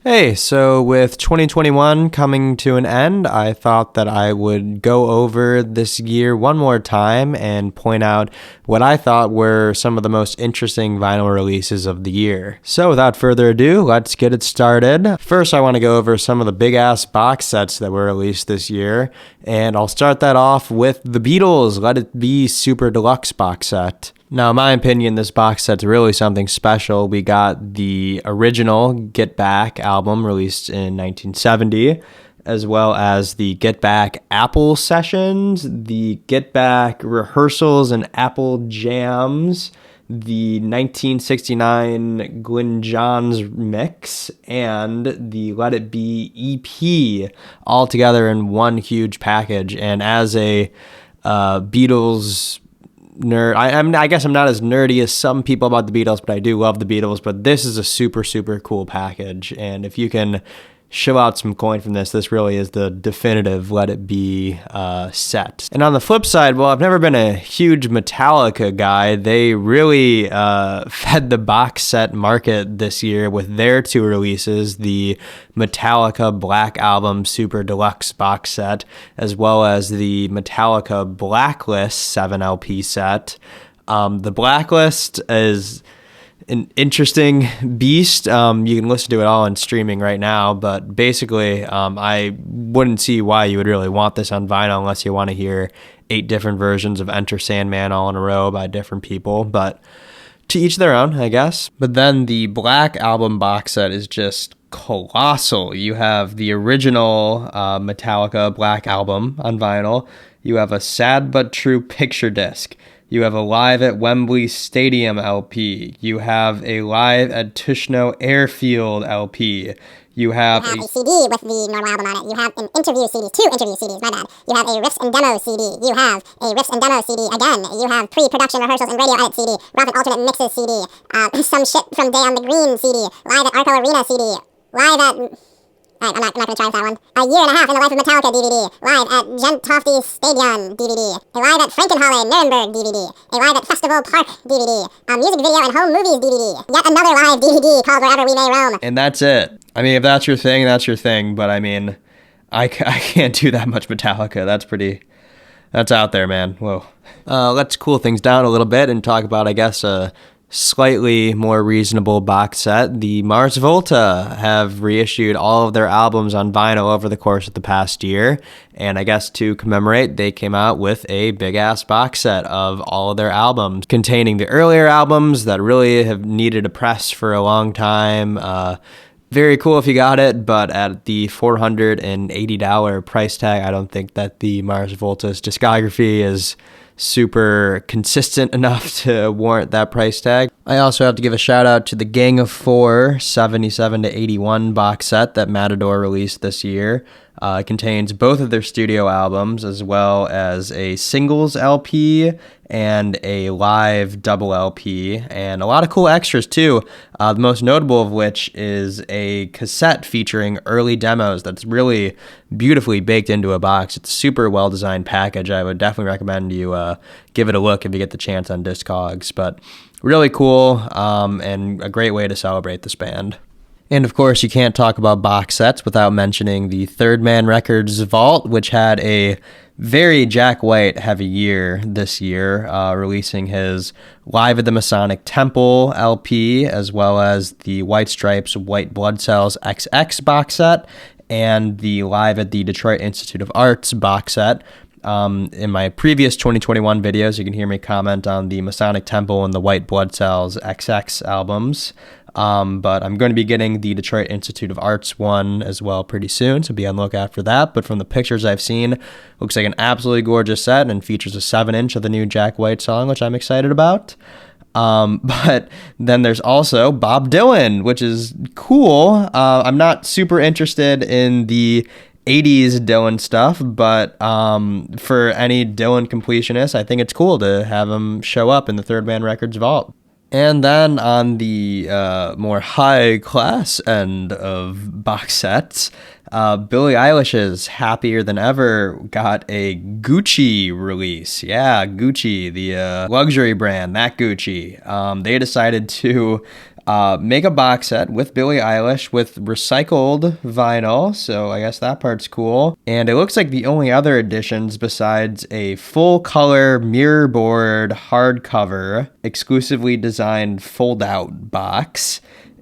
Hey, so with 2021 coming to an end, I thought that I would go over this year one more time and point out what I thought were some of the most interesting vinyl releases of the year. So without further ado, let's get it started. First, I want to go over some of the big ass box sets that were released this year, and I'll start that off with the Beatles Let It Be Super Deluxe box set. Now, in my opinion, this box set's really something special. We got the original Get Back album released in 1970, as well as the Get Back Apple sessions, the Get Back rehearsals and Apple jams, the 1969 Glyn Johns mix, and the Let It Be EP, all together in one huge package. And as a Beatles nerd, I guess I'm not as nerdy as some people about the Beatles, but I do love the Beatles. But this is a super, super cool package. And if you can shell out some coin from this really is the definitive Let It Be set. And on the flip side, well, I've never been a huge Metallica guy. They really fed the box set market this year with their two releases, the Metallica Black Album Super Deluxe box set, as well as the Metallica Blacklist 7 LP set. The Blacklist is an interesting beast. You can listen to it all on streaming right now, but basically, I wouldn't see why you would really want this on vinyl unless you want to hear 8 different versions of Enter Sandman all in a row by different people, but to each their own, I guess. But then the Black Album box set is just colossal. You have the original Metallica Black Album on vinyl. You have a Sad But True picture disc. You have a Live at Wembley Stadium LP. You have a Live at Tushno Airfield LP. You have a CD with the normal album on it. You have an interview CD, 2 interview CDs, my bad. You have a Riffs and Demo CD. You have a Riffs and Demo CD again. You have pre-production rehearsals and radio edit CD. Rough and alternate mixes CD. Some shit from Day on the Green CD. Live at Arco Arena CD. Live at... Alright, I'm not going to try with that one. A Year and a Half in the Life of Metallica DVD. Live at Gentofte Stadion DVD. A Live at Frankenhalle Nuremberg DVD. A Live at Festival Park DVD. A Music Video and Home Movies DVD. Yet another live DVD called Wherever We May Roam. And that's it. I mean, if that's your thing, that's your thing. But I mean, I can't do that much Metallica. That's out there, man. Whoa. Let's cool things down a little bit and talk about, I guess, slightly more reasonable box set. The Mars Volta have reissued all of their albums on vinyl over the course of the past year, and I guess to commemorate, they came out with a big-ass box set of all of their albums, containing the earlier albums that really have needed a press for a long time. Very cool if you got it, but at the $480 price tag, I don't think that the Mars Volta's discography is super consistent enough to warrant that price tag. I also have to give a shout out to the Gang of Four 77 to 81 box set that Matador released this year. It contains both of their studio albums as well as a singles LP and a live double LP, and a lot of cool extras too. The most notable of which is a cassette featuring early demos that's really beautifully baked into a box. It's a super well-designed package. I would definitely recommend you give it a look if you get the chance on Discogs, but really cool and a great way to celebrate this band. And of course, you can't talk about box sets without mentioning the Third Man Records Vault, which had a very Jack White heavy year this year, releasing his Live at the Masonic Temple LP, as well as the White Stripes White Blood Cells XX box set, and the Live at the Detroit Institute of Arts box set. In my previous 2021 videos, you can hear me comment on the Masonic Temple and the White Blood Cells XX albums. But I'm going to be getting the Detroit Institute of Arts one as well pretty soon, so be on the lookout for that. But from the pictures I've seen, looks like an absolutely gorgeous set and features a 7-inch of the new Jack White song, which I'm excited about. But then there's also Bob Dylan, which is cool. I'm not super interested in the 80s Dylan stuff, but for any Dylan completionists, I think it's cool to have him show up in the Third Man Records vault. And then on the more high-class end of box sets, Billie Eilish's Happier Than Ever got a Gucci release. Yeah, Gucci, the luxury brand, that Gucci. They decided to make a box set with Billie Eilish with recycled vinyl. So I guess that part's cool. And it looks like the only other additions besides a full color mirror board hardcover exclusively designed fold out box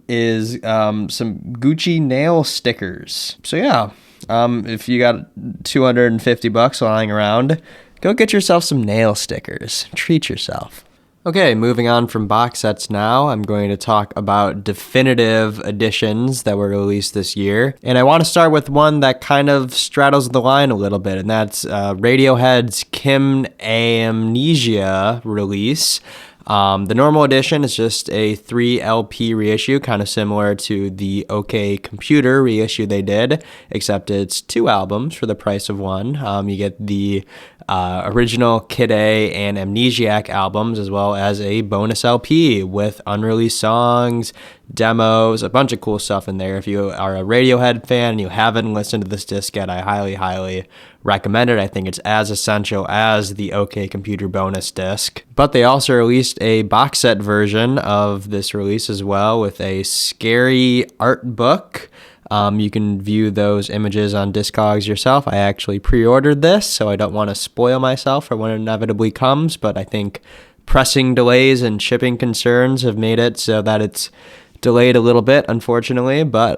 is some Gucci nail stickers. So yeah, if you got $250 lying around, go get yourself some nail stickers. Treat yourself. Okay, moving on from box sets now, I'm going to talk about definitive editions that were released this year. And I want to start with one that kind of straddles the line a little bit, and that's Radiohead's Kim Amnesia release. The normal edition is just a 3 LP reissue, kind of similar to the OK Computer reissue they did, except it's 2 albums for the price of 1. You get the original Kid A and Amnesiac albums, as well as a bonus LP with unreleased songs, demos, a bunch of cool stuff in there. If you are a Radiohead fan and you haven't listened to this disc yet, I highly, highly recommend it. I think it's as essential as the OK Computer bonus disc. But they also released a box set version of this release as well with a scary art book. You can view those images on Discogs yourself. I actually pre-ordered this, so I don't want to spoil myself for when it inevitably comes, but I think pressing delays and shipping concerns have made it so that it's delayed a little bit, unfortunately. But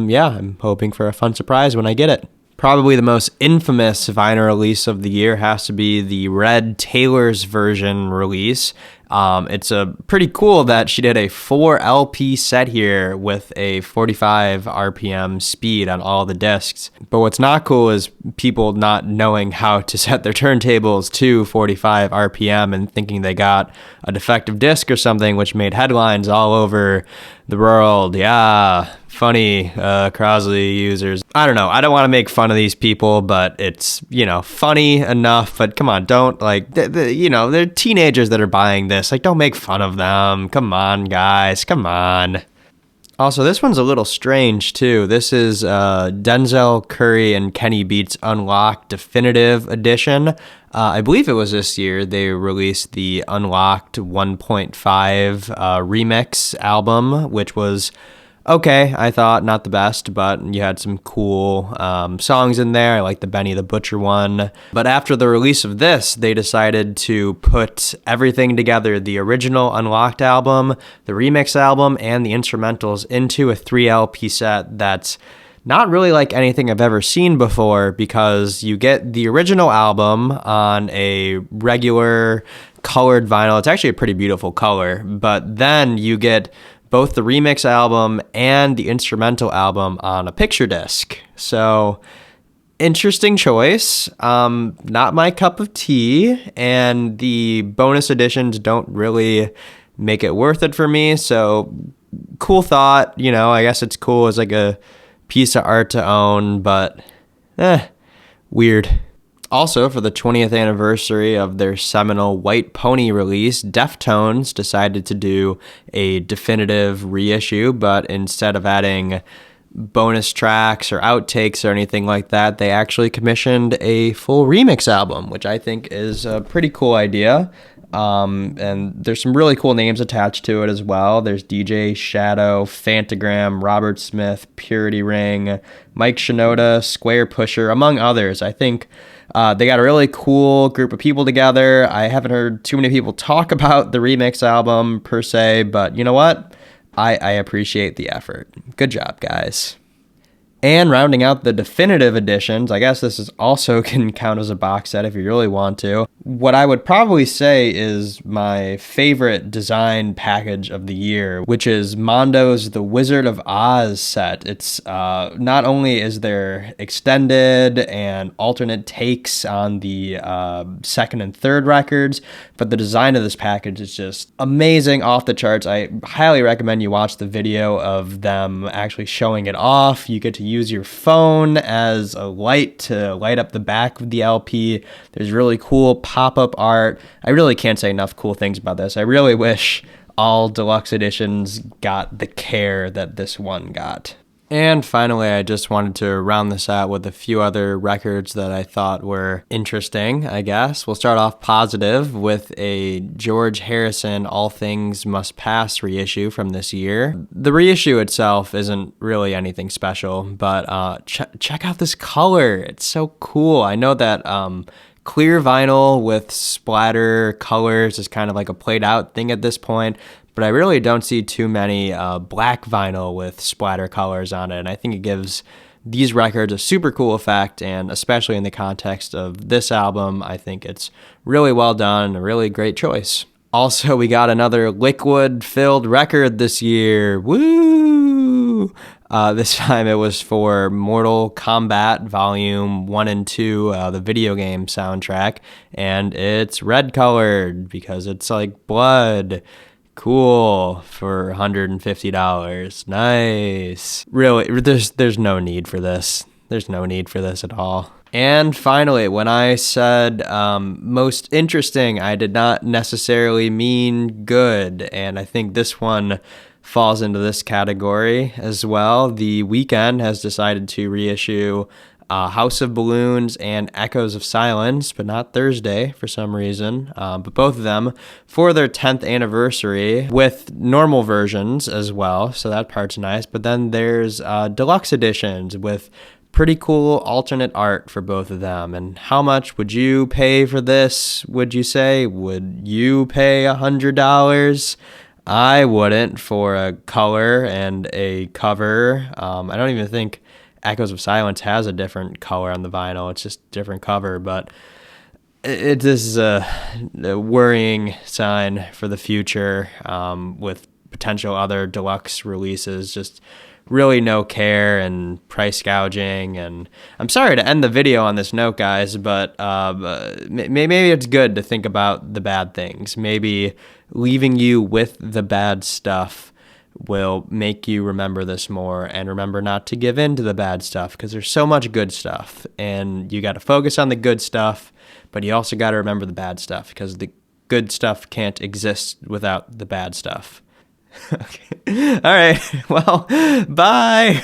yeah, I'm hoping for a fun surprise when I get it. Probably the most infamous vinyl release of the year has to be the Red Taylor's version release. It's pretty cool that she did a 4 LP set here with a 45 RPM speed on all the discs. But what's not cool is people not knowing how to set their turntables to 45 RPM and thinking they got a defective disc or something, which made headlines all over the world. Yeah, funny Crosley users. I don't know. I don't want to make fun of these people, but it's, funny enough. But come on, don't they're teenagers that are buying this. Like, don't make fun of them. Come on, guys. Come on. Also, this one's a little strange, too. This is Denzel Curry and Kenny Beats Unlocked Definitive Edition. I believe it was this year they released the Unlocked 1.5 remix album, which was okay, I thought. Not the best, but you had some cool songs in there. I like the Benny the Butcher one. But after the release of this, they decided to put everything together, the original Unlocked album, the remix album, and the instrumentals into a 3 LP set that's not really like anything I've ever seen before, because you get the original album on a regular colored vinyl. It's actually a pretty beautiful color, but then you get both the remix album and the instrumental album on a picture disc. So, interesting choice. Not my cup of tea, and the bonus editions don't really make it worth it for me. So, cool thought. I guess it's cool as like a piece of art to own, but weird. Also, for the 20th anniversary of their seminal White Pony release, Deftones decided to do a definitive reissue, but instead of adding bonus tracks or outtakes or anything like that, they actually commissioned a full remix album, which I think is a pretty cool idea. And there's some really cool names attached to it as well. There's DJ Shadow, Fantagram, Robert Smith, Purity Ring, Mike Shinoda, Square Pusher, among others. I think they got a really cool group of people together. I haven't heard too many people talk about the remix album per se, but you know what? I appreciate the effort. Good job, guys. And rounding out the definitive editions, I guess this is also can count as a box set if you really want to. What I would probably say is my favorite design package of the year, which is Mondo's The Wizard of Oz set. It's not only is there extended and alternate takes on the second and third records, but the design of this package is just amazing, off the charts. I highly recommend you watch the video of them actually showing it off. You get to use your phone as a light to light up the back of the LP. There's really cool pop-up art. I really can't say enough cool things about this. I really wish all deluxe editions got the care that this one got. And finally, I just wanted to round this out with a few other records that I thought were interesting, I guess. We'll start off positive with a George Harrison All Things Must Pass reissue from this year. The reissue itself isn't really anything special, but check out this color. It's so cool. I know that clear vinyl with splatter colors is kind of like a played out thing at this point, but I really don't see too many black vinyl with splatter colors on it. And I think it gives these records a super cool effect, and especially in the context of this album, I think it's really well done and a really great choice. Also, we got another liquid-filled record this year. Woo! This time it was for Mortal Kombat Volume 1 and 2, the video game soundtrack, and it's red-colored because it's like blood. Cool, for $150. Nice. Really, there's no need for this. There's no need for this at all. And finally, when I said most interesting, I did not necessarily mean good, and I think this one falls into this category as well. The Weeknd has decided to reissue House of Balloons and Echoes of Silence, but not Thursday for some reason. But both of them for their 10th anniversary with normal versions as well. So that part's nice. But then there's deluxe editions with pretty cool alternate art for both of them. And how much would you pay for this, would you say? Would you pay $100? I wouldn't for a color and a cover. I don't even think Echoes of Silence has a different color on the vinyl. It's just a different cover, but this is a worrying sign for the future with potential other deluxe releases. Just really no care and price gouging. And I'm sorry to end the video on this note, guys, but maybe it's good to think about the bad things. Maybe leaving you with the bad stuff will make you remember this more, and remember not to give in to the bad stuff, because there's so much good stuff, and you got to focus on the good stuff, but you also got to remember the bad stuff, because the good stuff can't exist without the bad stuff. Okay. All right. Well, bye.